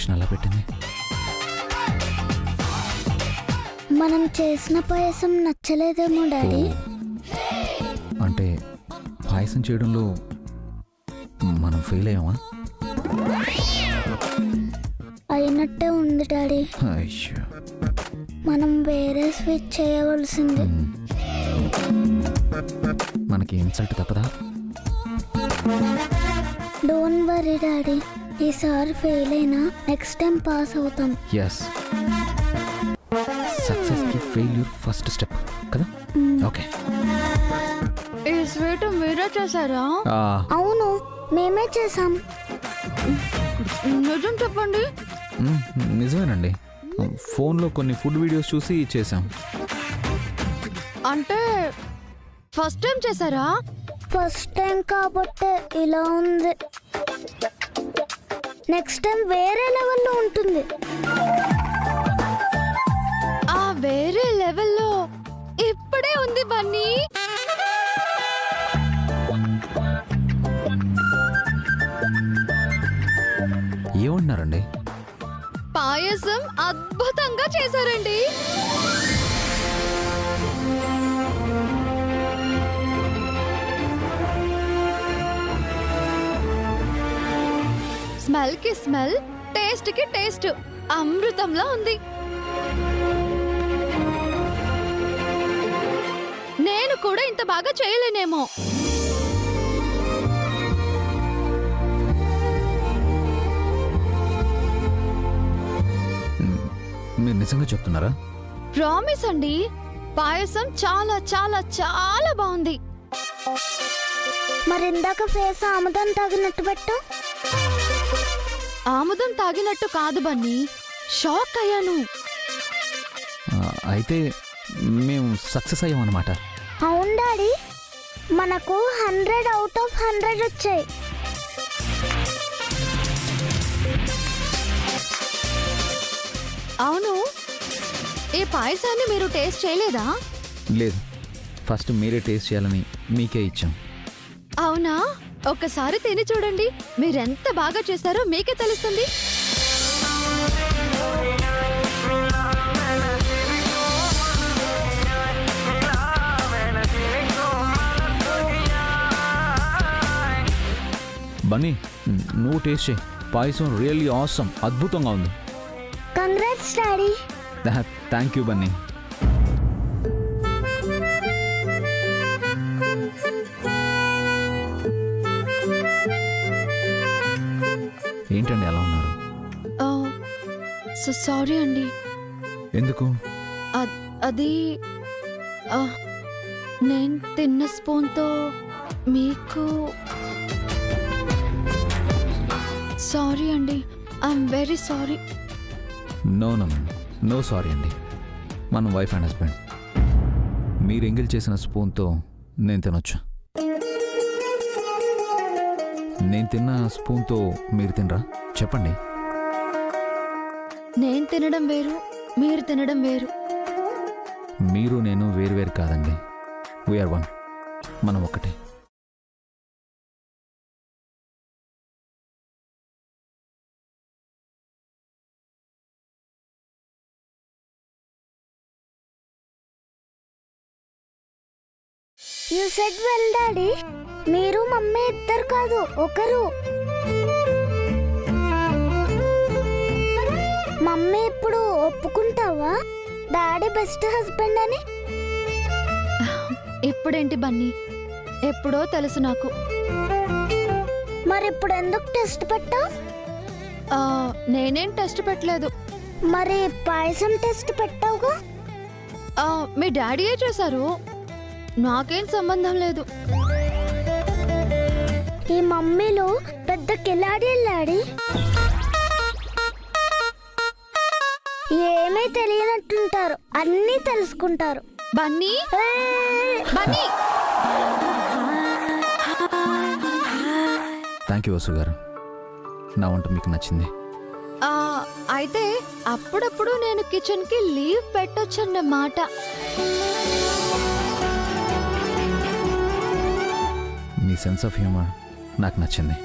Combination అలా పెట్టింది? మనం చేసిన పాయసం నచ్చలేదేమో డాడీ. అంటే పాయసం చేయడంలో మనం ఫెయిల్ అయ్యామా? అయినట్టే ఉంది డాడీ. అయ్యో. మనం వేరే స్వీట్ చేయవలసింది. మనకి ఇన్సల్ట్ తప్పదా? డోంట్ వరీ డాడీ, ఈసారి ఫెయిల్ అయినా నెక్స్ట్ టైం పాస్ అవుతాం. ఎస్, సక్సెస్ కి ఫెయిల్యూర్ ఫస్ట్ స్టెప్ కదా. ఓకే. ఈ స్వీట్ మీరే చేశారా? అవును, మేమే చేసాం. నిజం చెప్పండి. నిజమేనండి, ఫోన్లో కొన్ని ఫుడ్ వీడియోస్ చూసి చేసాం. అంటే ఫస్ట్ టైం చేశారా? ఫస్ట్ టైం కాబట్టే ఇలా ఉంది. నెక్స్ట్ టైం వేరే లెవెల్లో ఉంటుంది. ఆ వేరే లెవెల్లో ఇప్పుడే ఉంది బన్నీ. ఏమంటున్నారండి? పాయసం అద్భుతంగా చేశారండి. స్మెల్ కి స్మెల్, టేస్ట్ కి టేస్ట్ అమృతంలా ఉంది. నేను కూడా ఇంత బాగా చేయలేనేమో. మీరు నిజంగా చెప్తున్నారా? ప్రామిస్ అండి, పాయసం చాలా చాలా చాలా బాగుంది. మరి ఇందాక ఫేస్ ఆముదం తాగినట్టు పెట్టు. ఆముదం తాగినట్టు కాదు బన్నీ, షాక్ అయ్యాను. అయితే మేము సక్సెస్ అయ్యామన్నమాట. అవును డాడీ, మనకు 100 out of 100 వచ్చాయి. అవును, ఈ పాయసాన్ని మీరు టేస్ట్ చేయలేదా? లేదు, ఫస్ట్ మీరే టేస్ట్ చేయాలని మీకే ఇచ్చాం. అవునా? ఒక్కసారి తిని చూడండి, మీరెంత బాగా చేశారో మీకే తెలుస్తుంది. బన్నీ, నువ్వు టేస్ట్ చేయి. పాయసం రియల్లీ ఆసమ్, అద్భుతంగా ఉంది. Congrats daddy. Thank you Bunny. ఏంటండి అలా ఉన్నారు? సారీ అండి. ఎందుకు? అది నేను తిన్న స్పూన్తో మీకు సారీ అండి. I'm very sorry. No no no sorry అండి, మనం వైఫ్ అండ్ హస్బెండ్. మీరు ఎంగిల్ చేసిన స్పూన్తో నేను తినొచ్చు. నేను తిన్న స్పూన్తో మీరు తినరా? చెప్పండి. నేను తినడం వేరు, మీరు తినడం వేరు. మీరు నేను వేరు కాదండి, వీఆర్ వన్. మనం ఒక్కటే. You said well daddy. మీరు మమ్మీ ఇద్దరు కాదు, ఒకరు. మమ్మీ ఇప్పుడు ఒప్పుకుంటావా డాడీ బెస్ట్ హస్బెండ్ అని? ఇప్పుడేంటి బన్నీ, ఎప్పుడో తెలుసు నాకు. మరి ఇప్పుడు ఎందుకు టెస్ట్ పెట్టావు? నేనేం టెస్ట్ పెట్టలేదు. మరి పాయసం టెస్ట్ పెట్టావుగా? మీ డాడీయే చేశారు, నాకేం సంబంధం లేదు. ఈ మమ్మీలు పెద్ద కిలాడీ డాడీ. ఏమీ తెలియనట్టుంటారు, అన్నీ తెలుసుకుంటారు. బన్నీ, బన్నీ. థ్యాంక్ యూ వసు గారు, నా వంట మీకు నచ్చింది. అయితే అప్పుడప్పుడు నేను కిచెన్కి లీవ్ పెట్టొచ్చన్నమాట. మీ సెన్స్ ఆఫ్ హ్యూమర్ నాకు నచ్చింది.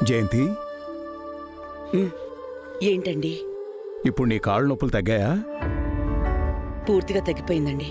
జయంతి, ఏంటండి? ఇప్పుడు నీ కాళ్ళు నొప్పులు తగ్గాయా? పూర్తిగా తగ్గిపోయిందండి.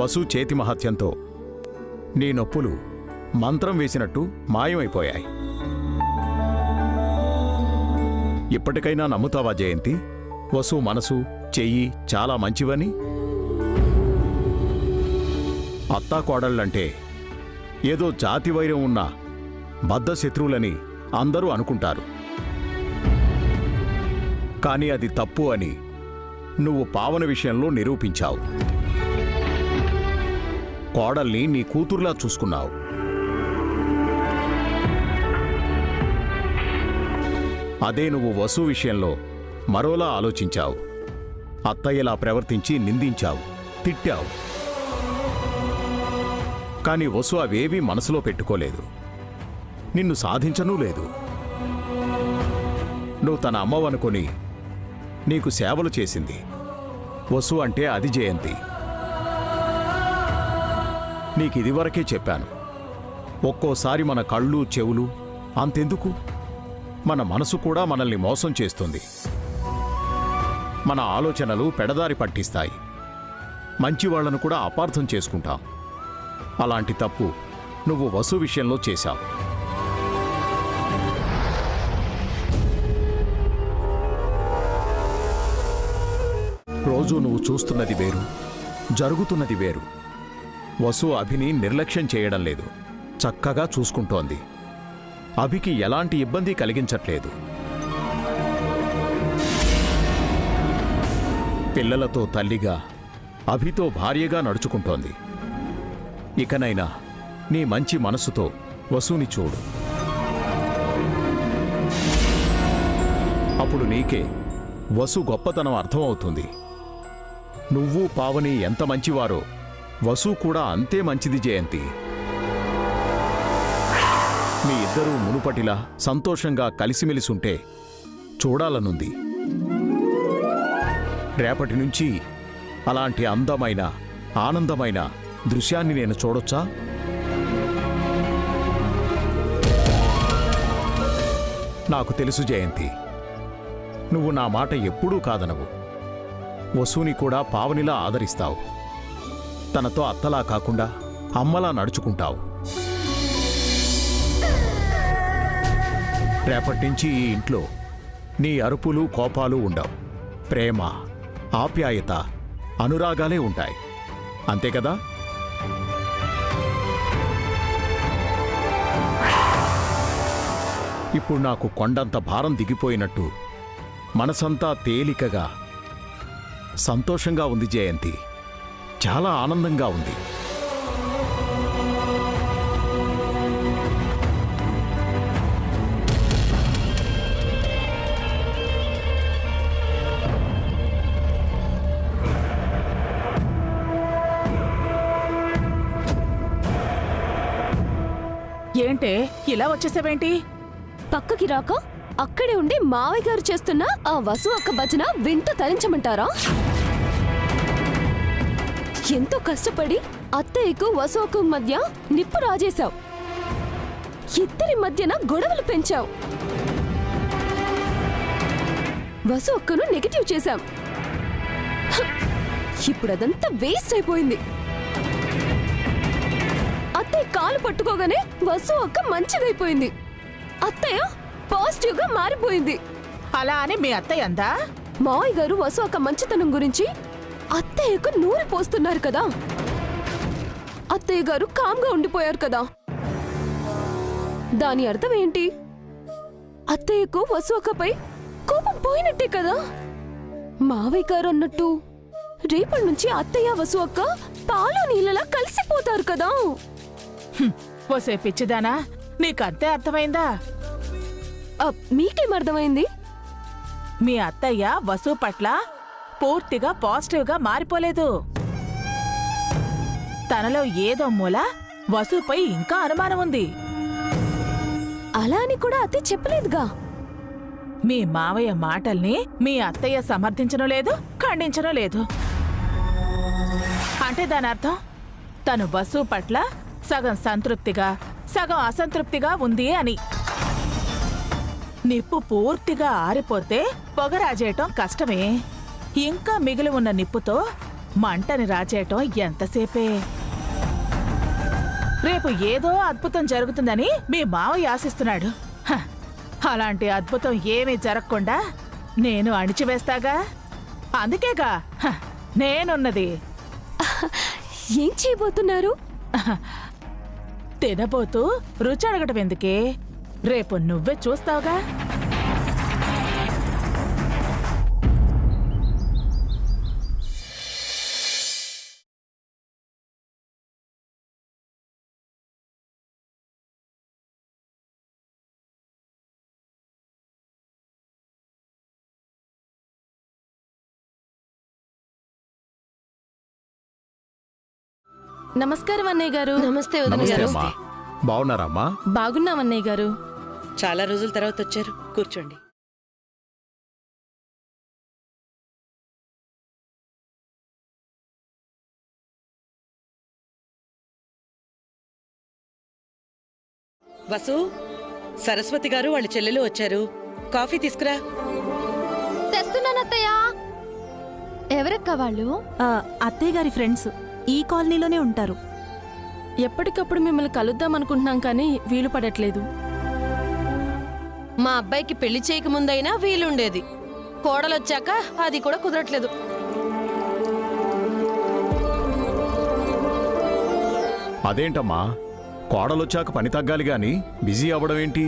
వసు చేతి మహత్యంతో నీ నొప్పులు మంత్రం వేసినట్టు మాయమైపోయాయి. ఇప్పటికైనా నమ్ముతావా జయంతి, వసు మనసు చెయ్యి చాలా మంచివని? అత్తాకోడళ్ళంటే ఏదో జాతి వైరం ఉన్న బద్ధ శత్రువులని అందరూ అనుకుంటారు. కానీ అది తప్పు అని నువ్వు పావన విషయంలో నిరూపించావు. కోడల్ని నీ కూతురులా చూసుకున్నావు. అదే నువ్వు వసు విషయంలో మరోలా ఆలోచించావు. అత్తయ్యలా ప్రవర్తించి నిందించావు, తిట్టావు. కానీ వసు అవేవీ మనసులో పెట్టుకోలేదు, నిన్ను సాధించనూ లేదు. నువ్వు తన అమ్మవనుకొని నీకు సేవలు చేసింది. వసు అంటే అది జయంతి. నీకిదివరకే చెప్పాను, ఒక్కోసారి మన కళ్ళు చెవులు అంతెందుకు, మన మనసు కూడా మనల్ని మోసం చేస్తుంది. మన ఆలోచనలు పెడదారి పట్టిస్తాయి. మంచివాళ్లను కూడా అపార్థం చేసుకుంటాం. అలాంటి తప్పు నువ్వు వసు విషయంలో చేశావు. రోజు నువ్వు చూస్తున్నది వేరు, జరుగుతున్నది వేరు. వసు అభిని నిర్లక్ష్యం చేయడం లేదు, చక్కగా చూసుకుంటోంది. అభికి ఎలాంటి ఇబ్బంది కలిగించట్లేదు. పిల్లలతో తల్లిగా, అభితో భార్యగా నడుచుకుంటోంది. ఇకనైనా నీ మంచి మనసుతో వసుని చూడు. అప్పుడు నీకే వసు గొప్పతనం అర్థమవుతుంది. నువ్వు పావని ఎంత మంచివారో వసు కూడా అంతే మంచిది జయంతి. మీ ఇద్దరూ మునుపటిలా సంతోషంగా కలిసిమెలిసుంటే చూడాలనుంది. రేపటి నుంచి అలాంటి అందమైన ఆనందమైన దృశ్యాన్ని నేను చూడొచ్చా? నాకు తెలుసు జయంతి, నువ్వు నా మాట ఎప్పుడూ కాదనవు. వసుని కూడా పావనిలా ఆదరిస్తావు. తనతో అత్తలా కాకుండా అమ్మలా నడుచుకుంటావు. రేపటినుంచి ఈ ఇంట్లో నీ అరుపులు కోపాలు ఉండవు. ప్రేమ, ఆప్యాయత, అనురాగాలే ఉంటాయి. అంతే కదా? ఇప్పుడు నాకు కొండంత భారం దిగిపోయినట్టు మనసంతా తేలికగా సంతోషంగా ఉంది జయంతి. చాలా ఆనందంగా ఉంది. ఏంటే ఇలా వచ్చేసావేంటి? పక్కకి రాక అక్కడే ఉండి మావయ్య గారు చేస్తున్న ఆ వసు అక్క భజన వింటూ తరించమంటారా? ఎంతో కష్టపడి అత్తయ్యకు వసు అక్క మధ్య నిప్పు రాజేశావు. ఇద్దరి మధ్యన గొడవలు పెంచావు. వసు అక్కను నెగటివ్ చేశాం. ఇప్పుడు అదంతా వేస్ట్ అయిపోయింది. అత్తయ్య కాలు పట్టుకోగానే వసు అక్క మంచిదైపోయింది. అత్తయ్య పాజిటివ్ గా మారిపోయింది. అలా అని మీ అత్తయ్య అందా? మావయ్య గారు వసు అక్క మంచితనం గురించి అత్తయ్యకు నూరి పోస్తున్నారు కదా. అత్తయ్య గారు కామ్గా ఉండిపోయారు కదా. దాని అర్థం ఏంటి? అత్తయ్యకు వసు అక్కపై కోపం పోయినట్టే కదా. మావయ్య గారు అన్నట్టు రేపటి నుంచి అత్తయ్య వసు అక్క పాలు నీళ్ళలా కలిసిపోతారు కదా. ఓసే పిచ్చిదానా, నీకంతే అర్థమైందా? మీకేం అర్థమైంది? మీ అత్తయ్య వసు పట్ల పూర్తిగా పాజిటివ్గా మారిపోలేదు. తనలో ఏదో మూల వసుపై ఇంకా అనుమానం ఉంది. అలా అని కూడా అత్తయ్య చెప్పలేదుగా. మీ మావయ్య మాటల్ని మీ అత్తయ్య సమర్థించడం లేదు, ఖండించడం లేదు. అంటే దాని అర్థం తను వసు పట్ల సగం సంతృప్తిగా, సగం అసంతృప్తిగా ఉంది అని. నిప్పు పూర్తిగా ఆరిపోతే పొగ రాజేయటం కష్టమే. ఇంకా మిగిలి ఉన్న నిప్పుతో మంటని రాజేయటం ఎంతసేపే. రేపు ఏదో అద్భుతం జరుగుతుందని మీ మావయ్య ఆశిస్తున్నాడు. హ, అలాంటి అద్భుతం ఏమీ జరగకుండా నేను అణిచివేస్తాగా. అందుకేగా నేనున్నది. ఏం చేయబోతున్నారు? తినబోతూ రుచి అడగటం ఎందుకే? రేపు నువ్వే చూస్తావుగా. నమస్కారం అన్నయ్య గారు. నమస్తే వదిన నమస్తే గారు. అమ్మా. బాగున్నారమ్మా? బాగున్నాం అన్నయ్య గారు. చాలా రోజుల తర్వాత వచ్చారు, కూర్చోండి. వసు, సరస్వతి గారు వాళ్ళ చెల్లెలు వచ్చారు. కాఫీ తీసుకురా. తెస్తున్నానత్తయ్య. ఎవరక్క వాళ్ళు? అత్తయ్య గారి ఫ్రెండ్స్ ఈ కాలనీలోనే ఉంటారు. ఎప్పటికప్పుడు మిమ్మల్ని కలుద్దాం అనుకుంటున్నాం కానీ వీలు పడట్లేదు. మా అబ్బాయికి పెళ్లి చేయకముందైనా వీలుండేది, కోడలొచ్చాక అది కూడా కుదరట్లేదు. అదేంటమ్మా, కోడలొచ్చాక పని తగ్గాలి గాని బిజీ అవ్వడం ఏంటి?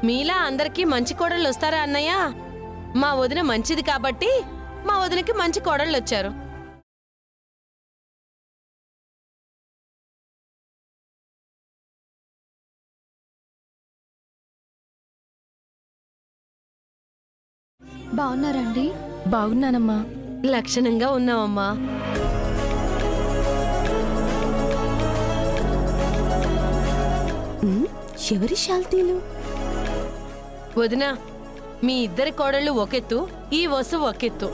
మీలా అందరికీ మంచి కోడళ్ళు వస్తారా అన్నయ్య? మా వదిన మంచిది కాబట్టి మా వదినకి మంచి కోడళ్ళు వచ్చారు. బాగున్నారండి? బాగున్నానమ్మా. లక్షణంగా ఉన్నావమ్మా. ఎవరి శాల్తీలు? వదిన, మీ ఇద్దరి కోడళ్ళు ఒకెత్తు, ఈ వసు ఒకెత్తు.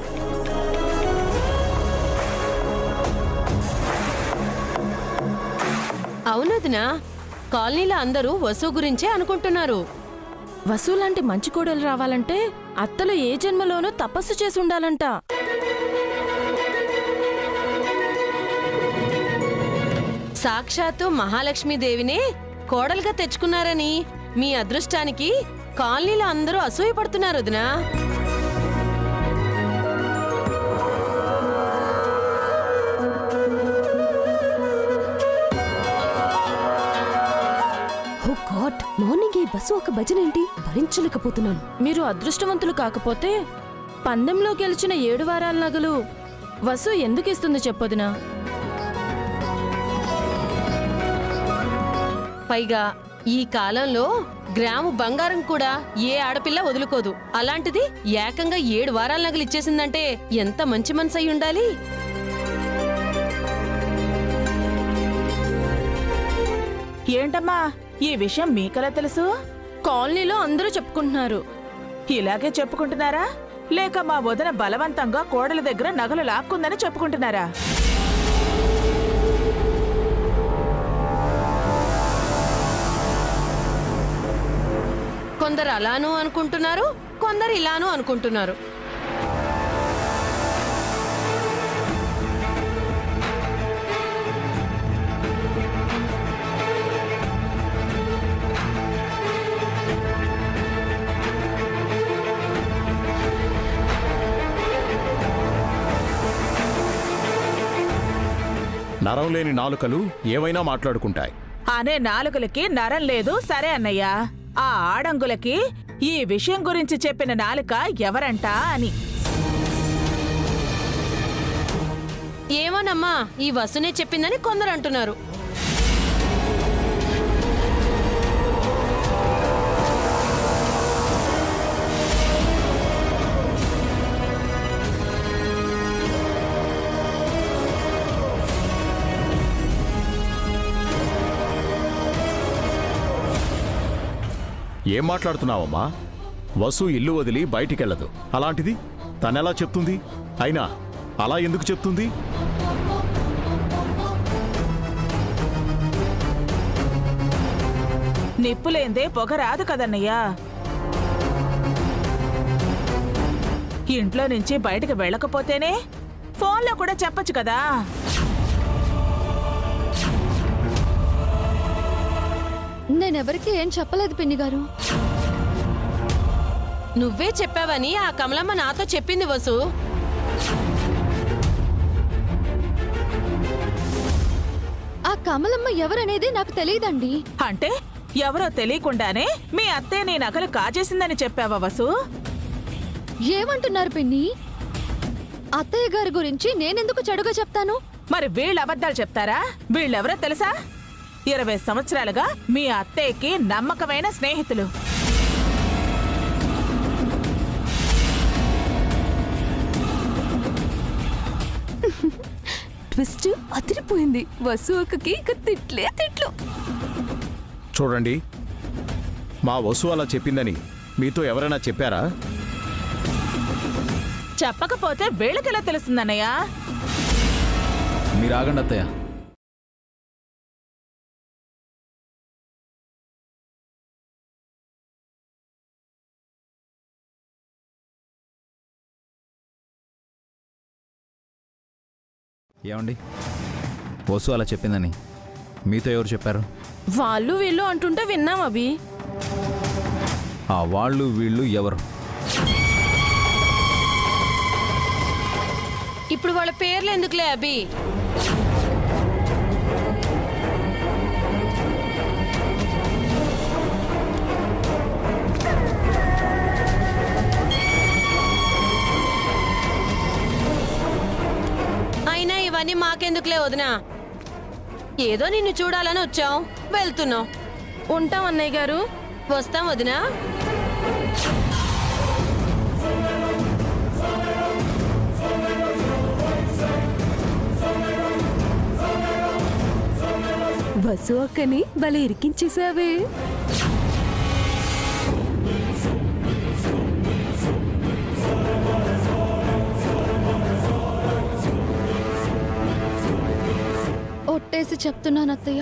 అవును వదిన, కాలనీలో అందరూ వసు గురించే అనుకుంటున్నారు. వసు లాంటి మంచి కోడలు రావాలంటే అత్తలు ఏ జన్మలోనూ తపస్సు చేసి ఉండాలంట. సాక్షాత్తు మహాలక్ష్మీదేవినే కోడలుగా తెచ్చుకున్నారని మీ అదృష్టానికి కాలనీలో అందరూ అసూయపడుతున్నారు వదినా. ఓ గాడ్, మార్నింగ్ ఈ బస్సు ఒక భజన ఏంటి? భరించలేకపోతున్నాను. మీరు అదృష్టవంతులు కాకపోతే పందెంలో గెలిచిన 7 వారాల నగలు వసు ఎందుకు ఇస్తుంది చెప్పొదినా? పైగా ఈ కాలంలో గ్రాము బంగారం కూడా ఏ ఆడపిల్ల వదులుకోదు. అలాంటిది ఏకంగా 7 వారాల నగలు ఇచ్చేసిందంటే ఎంత మంచి మనసు అయి ఉండాలి. ఏంటమ్మా, ఈ విషయం మీకెలా తెలుసు? కాలనీలో అందరూ చెప్పుకుంటున్నారు. ఇలాగే చెప్పుకుంటున్నారా, లేక మా వదిన బలవంతంగా కోడల దగ్గర నగలు లాక్కుందని చెప్పుకుంటున్నారా? కొందరు అలానూ అనుకుంటున్నారు, కొందరు ఇలానూ అనుకుంటున్నారు. నరం లేని నాలుకలు ఏవైనా మాట్లాడుకుంటాయి. అనే నాలుకలకి నరం లేదు సరే అన్నయ్య. ఆ ఆడంగులకి ఈ విషయం గురించి చెప్పిన నాలుక ఎవరంటా అని. ఏమోనమ్మా, ఈ వసునే చెప్పిందని కొందరు అంటున్నారు. ఏం మాట్లాడుతున్నావమ్మా? వసు ఇల్లు వదిలి బయటికెళ్ళదు. అలాంటిది తనెలా చెప్తుంది? అయినా అలా ఎందుకు చెప్తుంది? నిప్పులేందే పొగ రాదు కదన్నయ్యా. ఇంట్లో నుంచి బయటకు వెళ్ళకపోతేనే ఫోన్లో కూడా చెప్పొచ్చు కదా. నేనెవరికి ఏం చెప్పలేదు పిన్ని గారు. నువ్వే చెప్పావని ఆ కమలమ్మ నాతో చెప్పింది వసు. ఆ కమలమ్మ ఎవరనేది నాకు తెలియదండి. అంటే ఎవరో తెలియకుండానే మీ అత్తయ్య నీ నగలు కాజేసిందని చెప్పావా వసు? ఏమంటున్నారు పిన్ని? అత్తయ్య గారి గురించి నేనెందుకు చెడుగా చెప్తాను? మరి వీళ్ళు అబద్ధాలు చెప్తారా? వీళ్ళెవరో తెలుసా? 20 సంవత్సరాలుగా మీ అత్తయ్యకి నమ్మకమైన స్నేహితులు. ట్విస్ట్ అదిరిపోయింది. వసు అక్కకి ఇక తిట్లే తిట్లు. చూడండి, మా వసు అలా చెప్పిందని మీతో ఎవరైనా చెప్పారా? చెప్పకపోతే వీళ్ళకెలా తెలుస్తుందన్నయ్య? మీరు ఆగండి అత్తయ్య. ఏమండి, వసు అలా చెప్పిందని మీతో ఎవరు చెప్పారు? వాళ్ళు వీళ్ళు అంటుంటే విన్నాం అభి. ఆ వాళ్ళు వీళ్ళు ఎవరు? ఇప్పుడు వాళ్ళ పేర్లు ఎందుకులే అభి? అయినా ఇవన్నీ మాకెందుకులే వదినా. ఏదో నిన్ను చూడాలని వచ్చాం, వెళ్తున్నాం. ఉంటాం అన్నయ్య గారు. వస్తాం వదినా. వసు అక్కని భలే ఇరికించేసావే. ఒట్టేసి చెప్తున్నాను అత్తయ్య,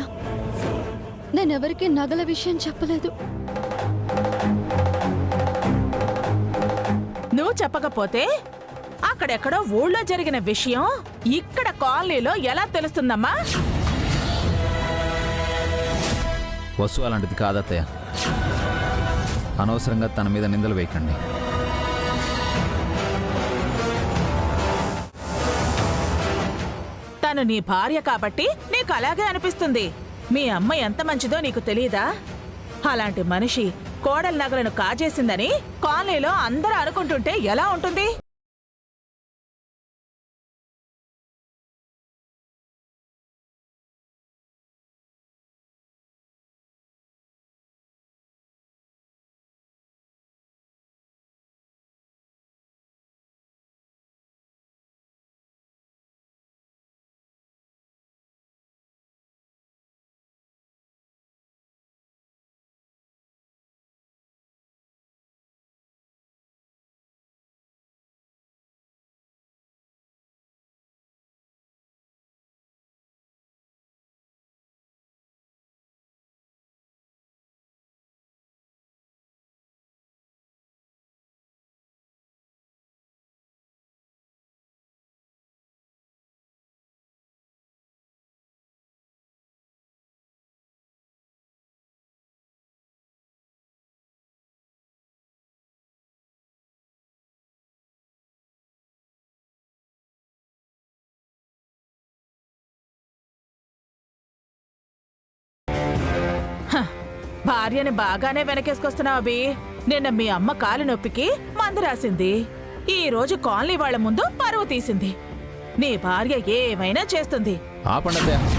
నేనెవరికి నగల విషయం చెప్పలేదు. నువ్వు చెప్పకపోతే అక్కడెక్కడో ఊళ్ళో జరిగిన విషయం ఇక్కడ కాలనీలో ఎలా తెలుస్తుందమ్మా? వసు అలాంటిది కాదత్తయ్య. అనవసరంగా తన మీద నిందలు వేయకండి. తను నీ భార్య కాబట్టి నీకు అలాగే అనిపిస్తుంది. మీ అమ్మ ఎంత మంచిదో నీకు తెలియదా? అలాంటి మనిషి కోడలి నగలను కాజేసిందని కాలనీలో అందరూ అనుకుంటుంటే ఎలా ఉంటుంది? భార్యని బాగానే వెనకేసుకొస్తున్నావు అభి. నిన్న మీ అమ్మ కాలు నొప్పికి మందు రాసింది. ఈ రోజు కాలనీ వాళ్ళ ముందు పరువు తీసింది. నీ భార్య ఏమైనా చేస్తుంది. ఆపండి అత్తయ్య.